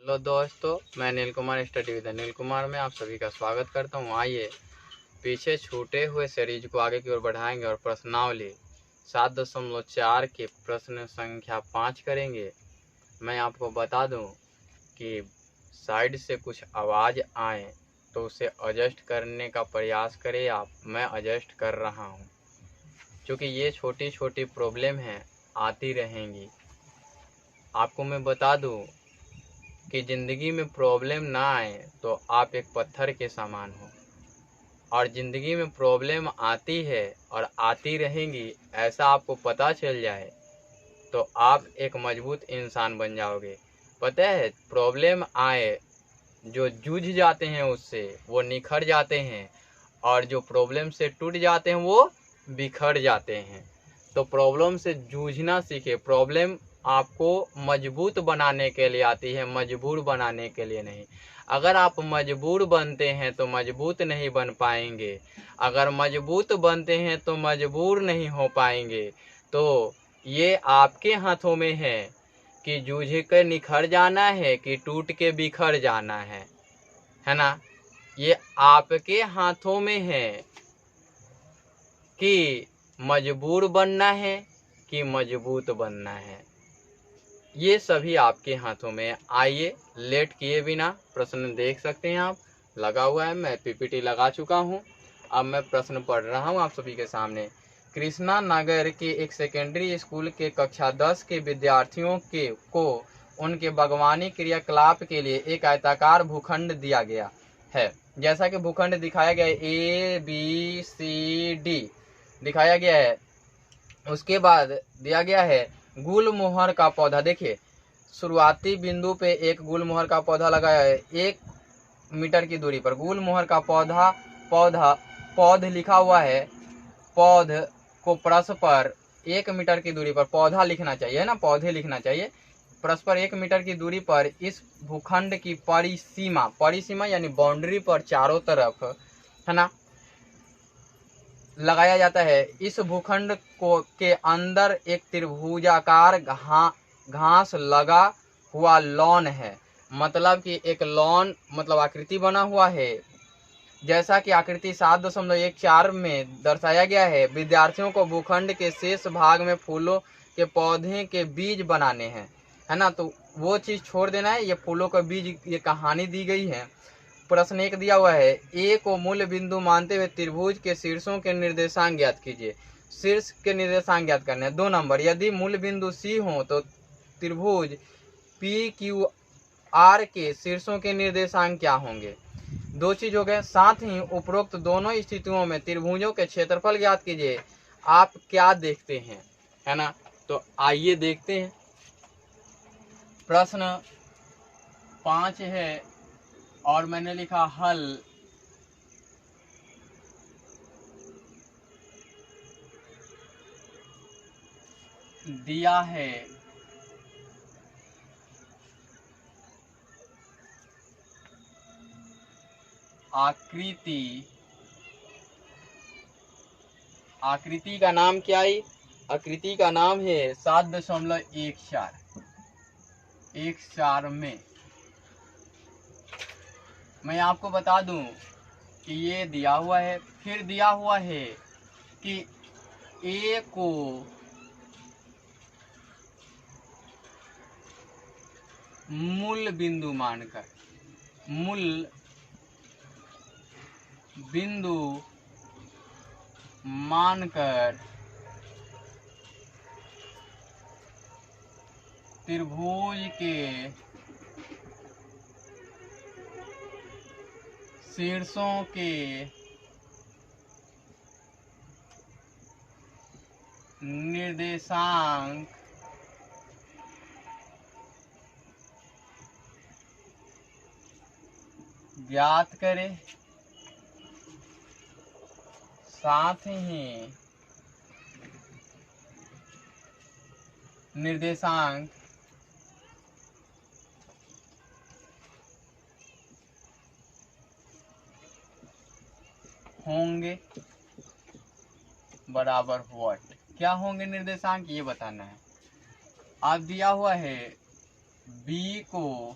Hello दोस्तों, मैं नील Kumar study with नील कुमार में आप सभी का स्वागत करता हूं। आइए पीछे छूटे हुए सीरीज को आगे की ओर बढ़ाएंगे और प्रश्नावली 7.4 के प्रश्न संख्या 5 करेंगे। मैं आपको बता दूं कि साइड से कुछ आवाज़ आए तो उसे एडजस्ट करने का प्रयास करें आप। मैं एडजस्ट कर रहा हूं क्योंकि ये छोटी छोटी प्रॉब्लम हैं, आती रहेंगी। आपको मैं बता दूं कि ज़िंदगी में प्रॉब्लम ना आए तो आप एक पत्थर के समान हो, और ज़िंदगी में प्रॉब्लम आती है और आती रहेंगी ऐसा आपको पता चल जाए तो आप एक मजबूत इंसान बन जाओगे। पता है, प्रॉब्लम आए जो जूझ जाते हैं उससे वो निखर जाते हैं, और जो प्रॉब्लम से टूट जाते हैं वो बिखर जाते हैं। तो प्रॉब्लम से जूझना सीखे। प्रॉब्लम आपको मजबूत बनाने के लिए आती है, मजबूर बनाने के लिए नहीं। अगर आप मजबूर बनते हैं तो मजबूत नहीं बन पाएंगे, अगर मजबूत बनते हैं तो मजबूर नहीं हो पाएंगे। तो ये आपके हाथों में है कि जूझ के निखर जाना है कि टूट के बिखर जाना है ना। ये आपके हाथों में है कि मजबूर बनना है कि मजबूत बनना है। ये सभी आपके हाथों में। आइए लेट किए बिना प्रश्न देख सकते हैं आप, लगा हुआ है, मैं पीपीटी लगा चुका हूं। अब मैं प्रश्न पढ़ रहा हूं आप सभी के सामने। कृष्णा नगर के एक सेकेंडरी स्कूल के कक्षा 10 के विद्यार्थियों को उनके बागवानी क्रियाकलाप के लिए एक आयताकार भूखंड दिया गया है। जैसा कि भूखंड दिखाया गया है, ABCD दिखाया गया है। उसके बाद दिया गया है गुलमोहर का पौधा। देखिए, शुरुआती बिंदु पे एक गुलमोहर का पौधा लगाया है 1 मीटर की दूरी पर। गुलमोहर का पौध लिखा हुआ है। पौध को परस्पर 1 मीटर की दूरी पर पौधा लिखना चाहिए ना, पौधे लिखना चाहिए। परस्पर 1 मीटर की दूरी पर इस भूखंड की परिसीमा यानी बाउंड्री पर चारों तरफ, है ना, लगाया जाता है। इस भूखंड के अंदर एक त्रिभुजाकार घास लगा हुआ लॉन है। मतलब कि एक लॉन मतलब आकृति बना हुआ है, जैसा कि आकृति 7.14 में दर्शाया गया है। विद्यार्थियों को भूखंड के शेष भाग में फूलों के पौधे के बीज बनाने हैं, है ना। तो वो चीज छोड़ देना है, ये फूलों का बीज, ये कहानी दी गई है। प्रश्न 1 दिया हुआ है, ए को मूल बिंदु मानते हुए त्रिभुज के शीर्षों के निर्देशांक ज्ञात कीजिए। शीर्ष के निर्देशांक ज्ञात करने हैं। 2 नंबर, यदि मूल बिंदु सी हो तो त्रिभुज PQR के शीर्षों के निर्देशांक क्या होंगे। 2 चीज हो गए। साथ ही उपरोक्त दोनों स्थितियों में त्रिभुजों के क्षेत्रफल ज्ञात कीजिए। आप क्या देखते हैं, है ना। तो आइए देखते हैं। प्रश्न 5 है और मैंने लिखा हल। दिया है आकृति का नाम क्या है। आकृति का नाम है 7.14 में। मैं आपको बता दूं कि ये दिया हुआ है। फिर दिया हुआ है कि ए को मूल बिंदु मानकर त्रिभुज के शीर्षों के निर्देशांक ज्ञात करें। साथ ही निर्देशांक होंगे बराबर व्हाट। क्या होंगे निर्देशांक, ये बताना है। अब दिया हुआ है बी को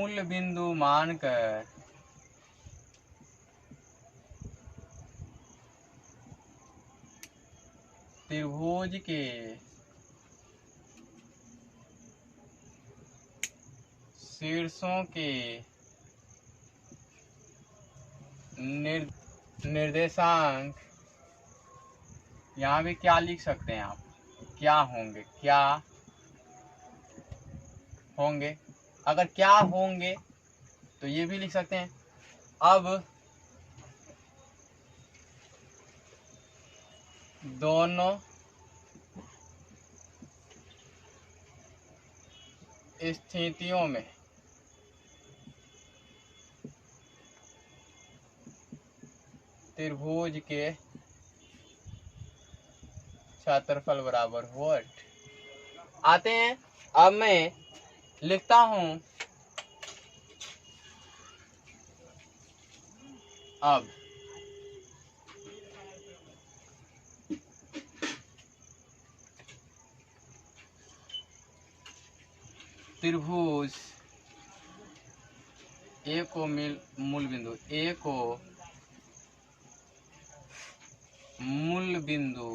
मूल बिंदु मानकर त्रिभुज के शीर्षों के निर्देशांक, यहाँ भी क्या लिख सकते हैं आप, क्या होंगे। अगर क्या होंगे तो ये भी लिख सकते हैं। अब दोनों स्थितियों में त्रिभुज के क्षेत्रफल बराबर व्हाट आते हैं। अब मैं लिखता हूं, अब त्रिभुज ए को मूल बिंदु ए को मूल बिंदु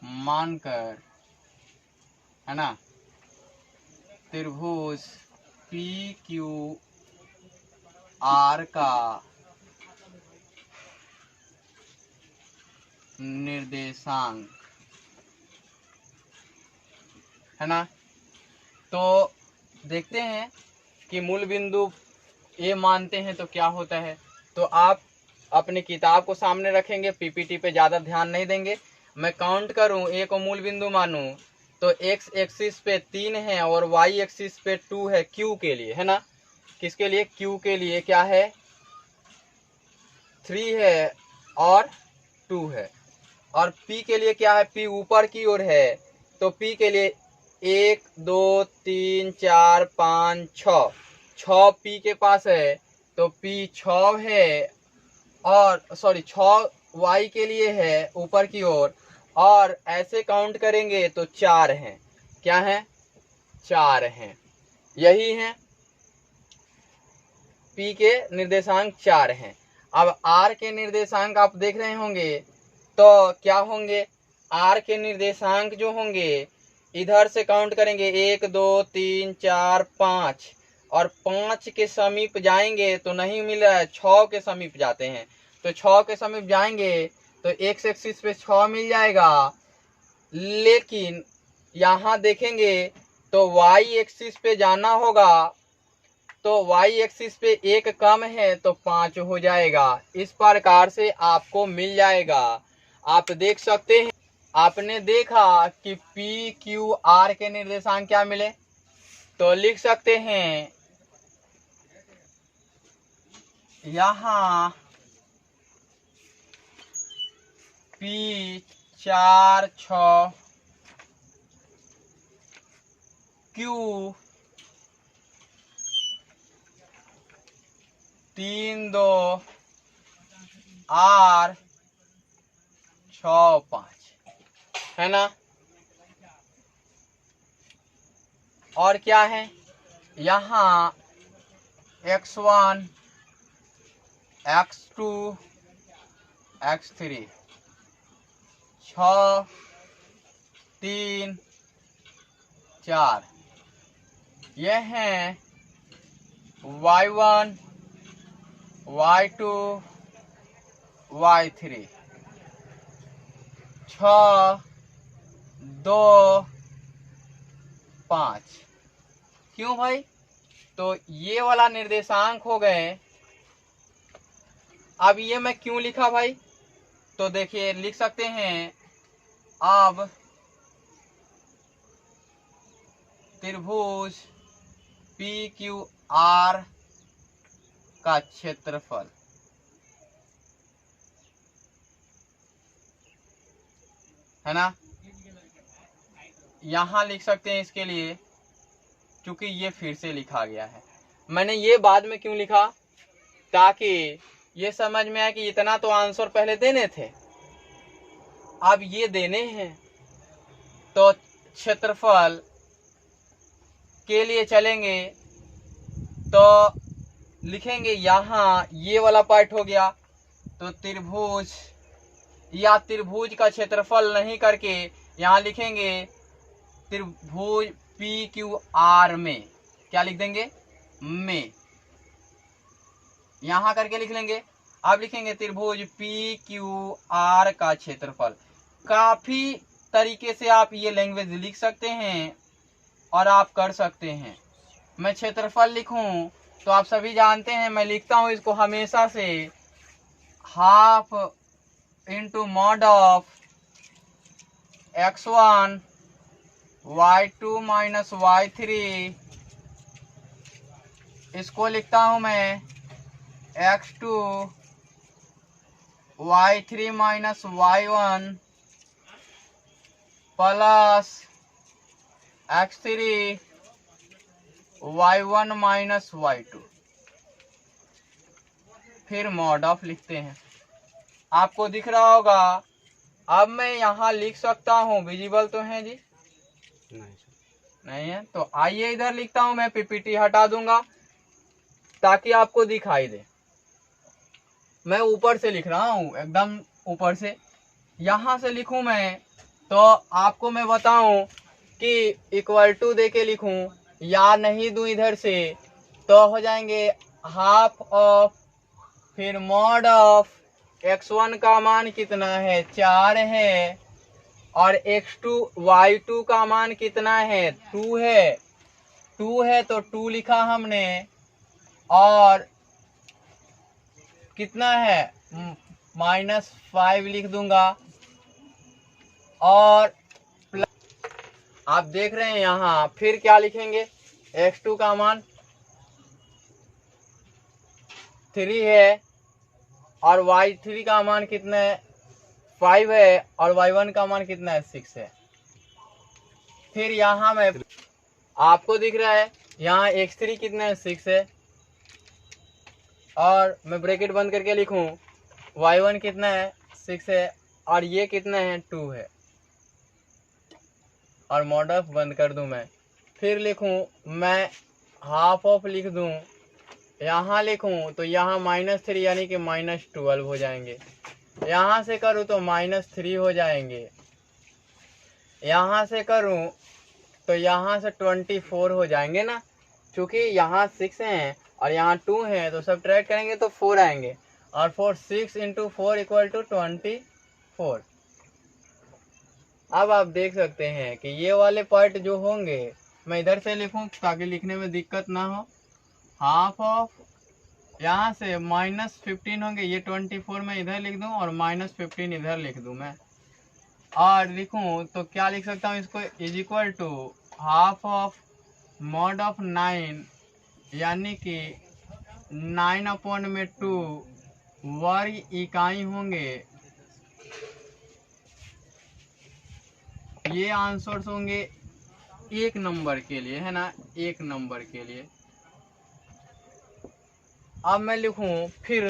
मानकर, है ना, त्रिभुज पी क्यू आर का निर्देशांक, है ना। तो देखते हैं कि मूल बिंदु ए मानते हैं तो क्या होता है। तो आप अपनी किताब को सामने रखेंगे, पीपीटी पे ज़्यादा ध्यान नहीं देंगे। मैं काउंट करूं, ए को मूल बिंदु मानूं तो एक्स एक्सिस पे 3 है और वाई एक्सिस पे 2 है क्यू के लिए, है ना। किसके लिए? क्यू के लिए क्या है? 3 है और 2 है। और पी के लिए क्या है? पी ऊपर की ओर है तो पी के लिए 1 2 3 4 5 6 पी के पास है तो पी 6 है, और सॉरी 6 वाई के लिए है ऊपर की ओर, और ऐसे काउंट करेंगे तो 4 हैं। क्या है? 4 हैं। यही है, पी के निर्देशांक 4 हैं। अब आर के निर्देशांक आप देख रहे होंगे तो क्या होंगे? आर के निर्देशांक जो होंगे इधर से काउंट करेंगे 1 2 3 4 5, और 5 के समीप जाएंगे तो नहीं मिल रहा है, 6 के समीप जाते हैं। तो 6 के समीप जाएंगे तो एक्स एक्सिस पे 6 मिल जाएगा, लेकिन यहाँ देखेंगे तो वाई एक्सिस पे जाना होगा तो वाई एक्सिस पे 1 कम है तो 5 हो जाएगा। इस प्रकार से आपको मिल जाएगा। आप देख सकते हैं, आपने देखा कि पी क्यू आर के निर्देशांक क्या मिले, तो लिख सकते हैं यहाँ पी 4 6 क्यू 3 2 आर 6 5, है ना। और क्या है? यहाँ x1 x2 x3 6 3 4, ये हैं y1 y2 y3 6 2 5। क्यों भाई? तो ये वाला निर्देशांक हो गए। अब ये मैं क्यों लिखा भाई? तो देखिए लिख सकते हैं, अब त्रिभुज पी क्यू आर का क्षेत्रफल, है ना। यहां लिख सकते हैं इसके लिए, क्योंकि ये फिर से लिखा गया है। मैंने ये बाद में क्यों लिखा? ताकि ये समझ में आए कि इतना तो आंसर पहले देने थे, अब ये देने हैं तो क्षेत्रफल के लिए चलेंगे तो लिखेंगे यहाँ ये वाला पार्ट हो गया, तो त्रिभुज या त्रिभुज का क्षेत्रफल नहीं करके यहाँ लिखेंगे त्रिभुज पी क्यू आर में, क्या लिख देंगे में, यहां करके लिख लेंगे। अब लिखेंगे त्रिभुज पी क्यू आर का क्षेत्रफल। काफी तरीके से आप ये लैंग्वेज लिख सकते हैं और आप कर सकते हैं। मैं क्षेत्रफल लिखूं तो आप सभी जानते हैं मैं लिखता हूं इसको हमेशा से half into mod of x1 y2 minus y3, इसको लिखता हूं मैं x2 y3 minus y1 plus x3 y1 minus y2, फिर मॉड ऑफ लिखते हैं। आपको दिख रहा होगा। अब मैं यहाँ लिख सकता हूँ, विजिबल तो है जी? नहीं है तो आइए इधर लिखता हूँ, मैं पीपीटी हटा दूंगा ताकि आपको दिखाई दे। मैं ऊपर से लिख रहा हूँ, एकदम ऊपर से। यहाँ से लिखूं मैं तो आपको मैं बताऊं कि इक्वल टू दे के लिखूं या नहीं दूं इधर से तो हो जाएंगे हाफ ऑफ, फिर मॉड ऑफ x1 का मान कितना है 4 है, और x2 y2 का मान कितना है 2 है, 2 है तो 2 लिखा हमने, और कितना है -5 लिख दूंगा, और आप देख रहे हैं यहाँ फिर क्या लिखेंगे x2 का मान 3 है और y3 का मान कितना है 5 है, और y1 का मान कितना है 6 है। फिर यहाँ मैं आपको दिख रहा है यहाँ x3 कितना है 6 है, और मैं ब्रैकेट बंद करके लिखूं y1 कितना है 6 है, और ये कितना है 2 है, और मॉड ऑफ बंद कर दूं मैं। फिर लिखूं मैं हाफ ऑफ लिख दूं, यहाँ लिखूं तो यहाँ -3 यानी कि -12 हो जाएंगे, यहाँ से करूं तो -3 हो जाएंगे, यहाँ से करूं तो यहाँ से 24 हो जाएंगे ना, क्योंकि यहाँ 6 हैं और यहाँ 2 हैं तो सब्ट्रैक्ट करेंगे तो 4 आएंगे, और 6 × 4 = 24। अब आप देख सकते हैं कि ये वाले पार्ट जो होंगे मैं इधर से लिखूं ताकि लिखने में दिक्कत ना हो। हाफ ऑफ यहाँ से -15 होंगे, ये 24 में इधर लिख दूं और -15 इधर लिख दूं मैं, और लिखूं तो क्या लिख सकता हूँ इसको = हाफ ऑफ मॉड ऑफ 9 यानी कि 9/2 वर्ग इकाई होंगे। ये आंसर्स होंगे 1 नंबर के लिए, है ना, 1 नंबर के लिए। अब मैं लिखूं फिर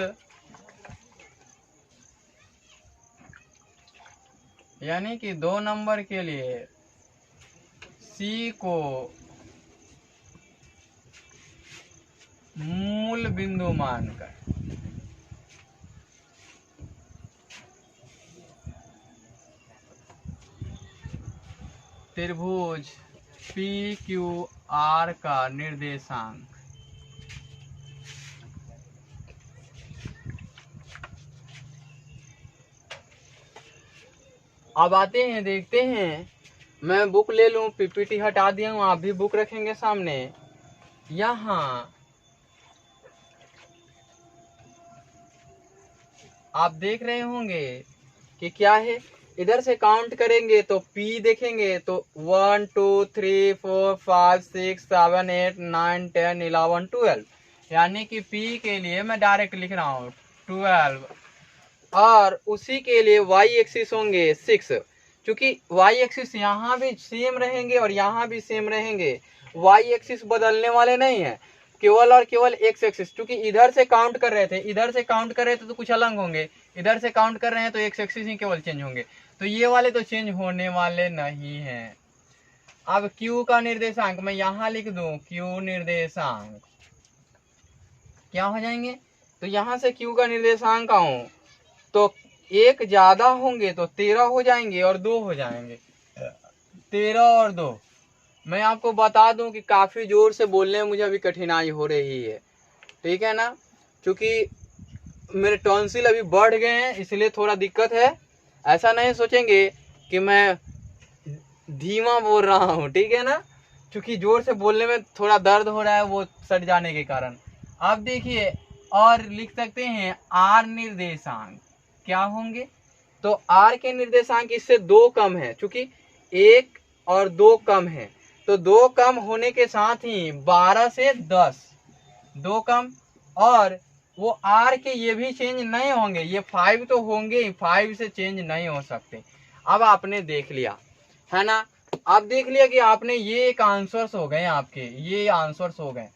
यानी कि 2 नंबर के लिए C को मूल बिंदु मानकर त्रिभुज PQR का निर्देशांक अब आते हैं, देखते हैं। मैं बुक ले लूं, पीपीटी हटा दिया हूं, आप भी बुक रखेंगे सामने। यहाँ आप देख रहे होंगे कि क्या है, इधर से काउंट करेंगे तो P देखेंगे तो 1 2 3 4 5 6 7 8 9 10 11 12, यानी कि P के लिए मैं डायरेक्ट लिख रहा हूँ 12, और उसी के लिए y एक्सिस होंगे 6, क्योंकि y एक्सिस यहाँ भी सेम रहेंगे और यहाँ भी सेम रहेंगे, y एक्सिस बदलने वाले नहीं है, केवल और केवल x एक्सिस, क्योंकि इधर से काउंट कर रहे थे, इधर से काउंट कर रहे थे तो कुछ अलग होंगे, इधर से काउंट कर रहे हैं तो x एक्सिस ही केवल चेंज होंगे, तो ये वाले तो चेंज होने वाले नहीं हैं। अब Q का निर्देशांक मैं यहाँ लिख दूं, Q निर्देशांक क्या हो जाएंगे, तो यहाँ से Q का निर्देशांक आऊं तो एक ज्यादा होंगे तो 13 हो जाएंगे और 2 हो जाएंगे, 13 और 2। मैं आपको बता दूं कि काफी जोर से बोलने में मुझे अभी कठिनाई हो रही है, ठीक है ना, क्योंकि मेरे टॉन्सिल अभी बढ़ गए हैं इसलिए थोड़ा दिक्कत है। ऐसा नहीं सोचेंगे कि मैं धीमा बोल रहा हूँ, ठीक है ना, क्योंकि जोर से बोलने में थोड़ा दर्द हो रहा है वो सट जाने के कारण। अब देखिए और लिख सकते हैं आर निर्देशांक क्या होंगे, तो आर के निर्देशांक इससे 2 कम है, क्योंकि 1 और 2 कम है, तो 2 कम होने के साथ ही 12 से 10 2 कम, और वो आर के ये भी चेंज नहीं होंगे, ये 5 तो होंगे, 5 से चेंज नहीं हो सकते। अब आपने देख लिया है ना, आप देख लिया कि आपने ये एक आंसर्स हो गए, आपके ये आंसर्स हो गए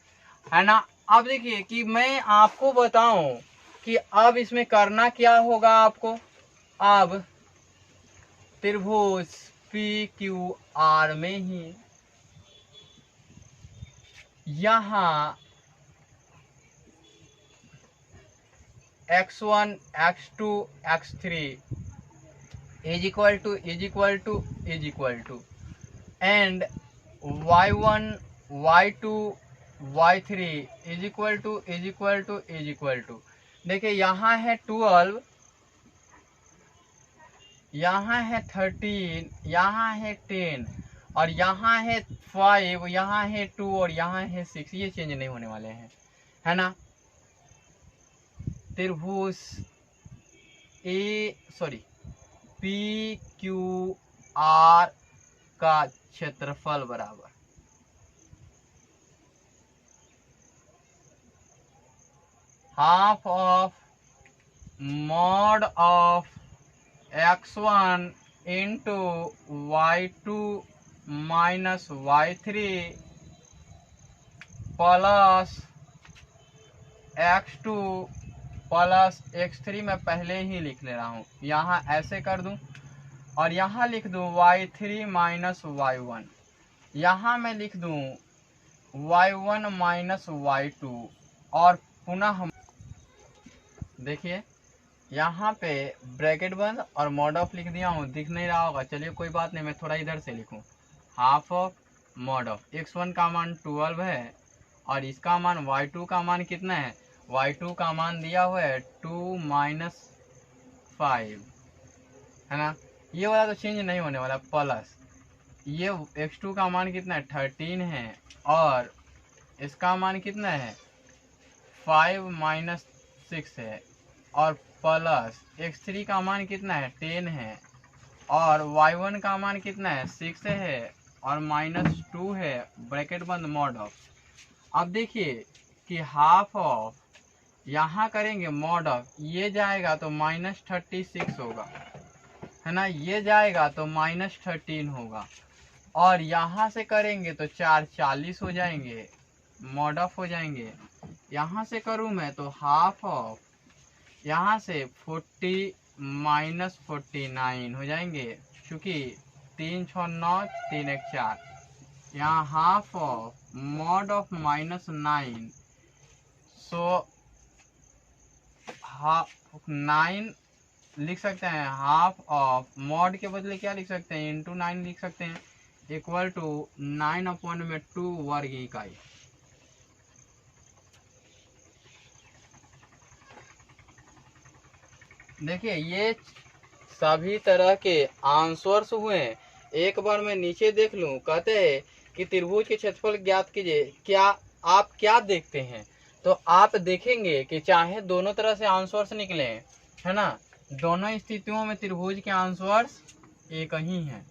है ना। अब देखिए कि मैं आपको बताऊं कि अब इसमें करना क्या होगा आपको। अब त्रिभुज PQR में ही यहाँ x1 x2 x3 is equal to and y1 y2 y3 is equal to देखिए यहाँ है 12, यहाँ है 13, यहाँ है 10 और यहाँ है 5, यहाँ है 2 और यहाँ है 6, ये चेंज नहीं होने वाले हैं, है ना। त्रिभुज PQR का क्षेत्रफल बराबर half of mod of x1 into y2 minus y3 plus x2 plus x3 मैं पहले ही लिख ले रहा हूँ, यहाँ ऐसे कर दूं और यहाँ लिख दूं y3 माइनस y1, यहाँ मैं लिख दूं y1 माइनस y2 और पुनः देखिए यहाँ पे ब्रैकेट बंद और मॉड ऑफ लिख दिया हूँ, दिख नहीं रहा होगा, चलिए कोई बात नहीं, मैं थोड़ा इधर से लिखूँ। Half of mod of x1 का मान 12 है और इसका मान y2 का मान कितना है, y2 का मान दिया हुआ है 2 माइनस 5, है ना, ये वाला तो चेंज नहीं होने वाला, प्लस ये x2 का मान कितना है 13 है और इसका मान कितना है 5 माइनस 6 है और प्लस x3 का मान कितना है 10 है और y1 का मान कितना है 6 है और माइनस 2 है, ब्रैकेट बंद मॉड ऑफ। अब देखिए कि हाफ ऑफ यहाँ करेंगे मॉड ऑफ, ये जाएगा तो माइनस 36 होगा, है ना, ये जाएगा तो माइनस 13 होगा और यहाँ से करेंगे तो 4 40 हो जाएंगे, मॉड ऑफ हो जाएंगे। यहाँ से करूँ मैं तो हाफ ऑफ यहाँ से 40 माइनस 49 हो जाएंगे, क्योंकि 3 6 9 3 1 4, यहाँ half of mod of minus 9, सो 9 लिख सकते हैं, हाफ ऑफ मॉड के बदले क्या लिख सकते हैं इंटू 9 लिख सकते हैं, इक्वल टू 9/2 वर्ग इकाई। देखिए ये सभी तरह के आंसर्स हुए। एक बार मैं नीचे देख लूं, कहते हैं कि त्रिभुज के क्षेत्रफल ज्ञात कीजिए, क्या आप क्या देखते हैं, तो आप देखेंगे कि चाहे दोनों तरह से आंसर्स निकले, है ना, दोनों स्थितियों में त्रिभुज के आंसर्स एक ही हैं,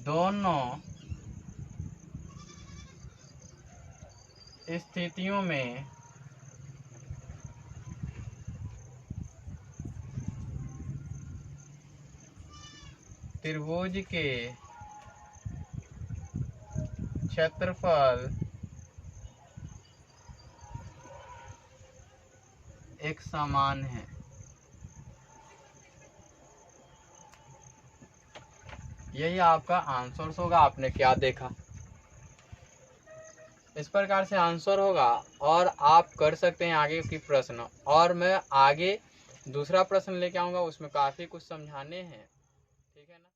दोनों स्थितियों में त्रिभुज के क्षेत्रफल एक समान है। यही आपका आंसर होगा। आपने क्या देखा? इस प्रकार से आंसर होगा और आप कर सकते हैं आगे की प्रश्न। और मैं आगे दूसरा प्रश्न लेके आऊँगा, उसमें काफ़ी कुछ समझाने हैं। ठीक है ना।